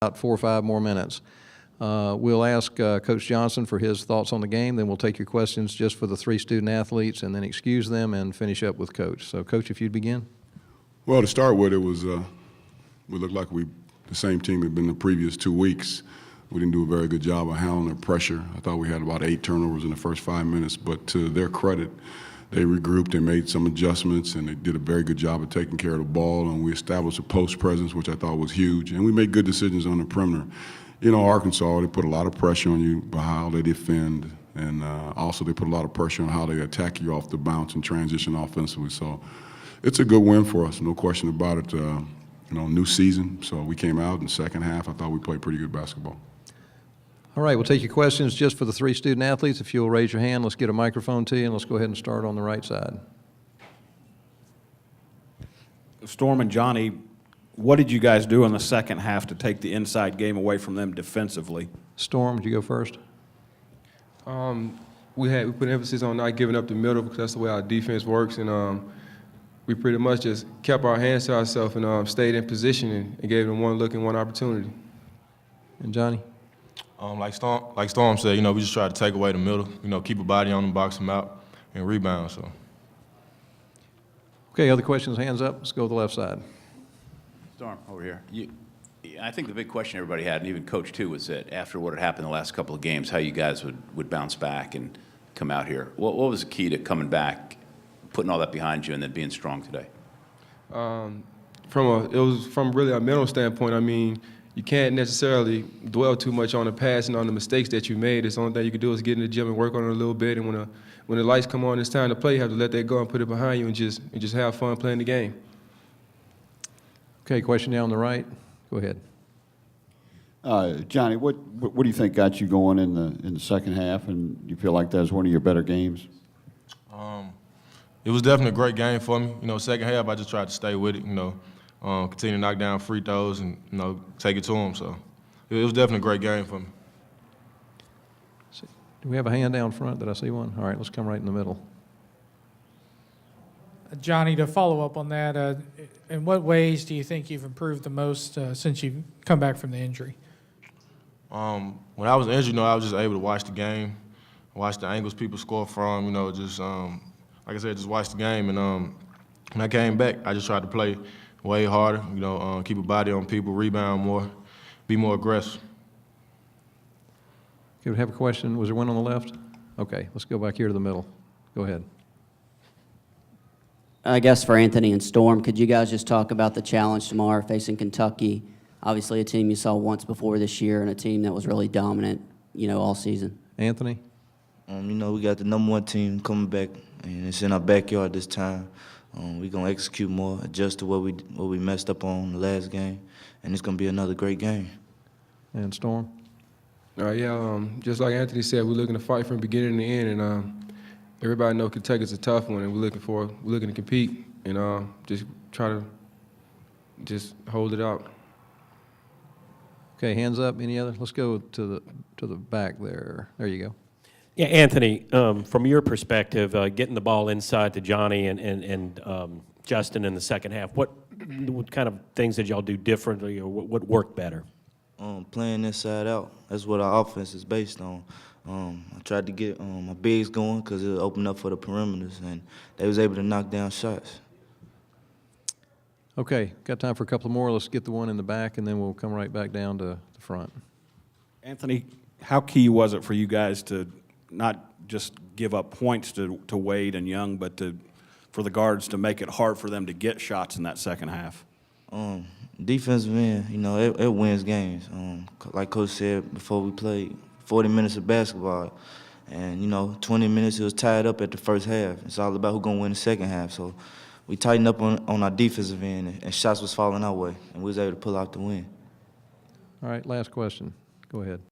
about 4 or 5 more minutes. We'll ask Coach Johnson for his thoughts on the game, then we'll take your questions just for the 3 student athletes and then excuse them and finish up with Coach. So, Coach, if you'd begin. Well, to start with, it was we looked like the same team had been the previous 2 weeks. We didn't do a very good job of handling their pressure. I thought we had about 8 turnovers in the first 5 minutes, but to their credit, they regrouped and made some adjustments, and they did a very good job of taking care of the ball, and we established a post presence, which I thought was huge, and we made good decisions on the perimeter. You know, Arkansas, they put a lot of pressure on you by how they defend, and also they put a lot of pressure on how they attack you off the bounce and transition offensively. So it's a good win for us, no question about it. You know, new season, so we came out in the second half. I thought we played pretty good basketball. All right, we'll take your questions just for the 3 student athletes. If you'll raise your hand, let's get a microphone to you, and let's go ahead and start on the right side. Storm and Johnny, what did you guys do in the second half to take the inside game away from them defensively? Storm, would you go first? We put emphasis on not giving up the middle because that's the way our defense works, and we pretty much just kept our hands to ourselves and stayed in position and gave them one look and one opportunity. And Johnny? Like Storm said, you know, we just tried to take away the middle, you know, keep a body on them, box them out, and rebound. So. Okay, other questions, hands up. Let's go to the left side. Storm, over here. I think the big question everybody had, and even Coach too, was that after what had happened the last couple of games, how you guys would bounce back and come out here. What was the key to coming back, putting all that behind you, and then being strong today? It was from really a mental standpoint. I mean, you can't necessarily dwell too much on the past and on the mistakes that you made. The only thing you can do is get in the gym and work on it a little bit. And when the lights come on, it's time to play. You have to let that go and put it behind you and just have fun playing the game. Okay, question down the right. Go ahead. Johnny, what do you think got you going in the second half, and you feel like that was one of your better games? It was definitely a great game for me. You know, second half I just tried to stay with it. You know, continue to knock down free throws and, you know, take it to them. So it was definitely a great game for me. Do we have a hand down front? Did I see one? All right, let's come right in the middle. Johnny, to follow up on that, in what ways do you think you've improved the most since you've come back from the injury? When I was injured, you know, I was just able to watch the game, watch the angles people score from, you know, just, like I said, just watch the game. And when I came back, I just tried to play way harder, you know, keep a body on people, rebound more, be more aggressive. Okay, we have a question. Was there one on the left? Okay, let's go back here to the middle. Go ahead. I guess for Anthony and Storm, could you guys just talk about the challenge tomorrow facing Kentucky? Obviously a team you saw once before this year and a team that was really dominant, you know, all season. Anthony? You know, we got the #1 team coming back, and it's in our backyard this time. We're going to execute more, adjust to what we messed up on the last game, and it's going to be another great game. And Storm? Just like Anthony said, we're looking to fight from the beginning to the end, and everybody knows Kentucky's a tough one, and we're looking to compete and just try to just hold it out. Okay, hands up. Any other? Let's go to the back there. There you go. Yeah, Anthony, from your perspective, getting the ball inside to Johnny and Justin in the second half, what kind of things did y'all do differently, or what worked better? Playing inside out. That's what our offense is based on. I tried to get my bigs going because it opened up for the perimeters, and they was able to knock down shots. Okay, got time for a couple more. Let's get the one in the back, and then we'll come right back down to the front. Anthony, how key was it for you guys to not just give up points to Wade and Young, but for the guards to make it hard for them to get shots in that second half? Defensive end, you know, it wins games. Like Coach said before, we played 40 minutes of basketball, and, you know, 20 minutes it was tied up at the first half. It's all about who's going to win the second half. So we tightened up on our defensive end, and shots was falling our way, and we was able to pull out the win. All right, last question. Go ahead.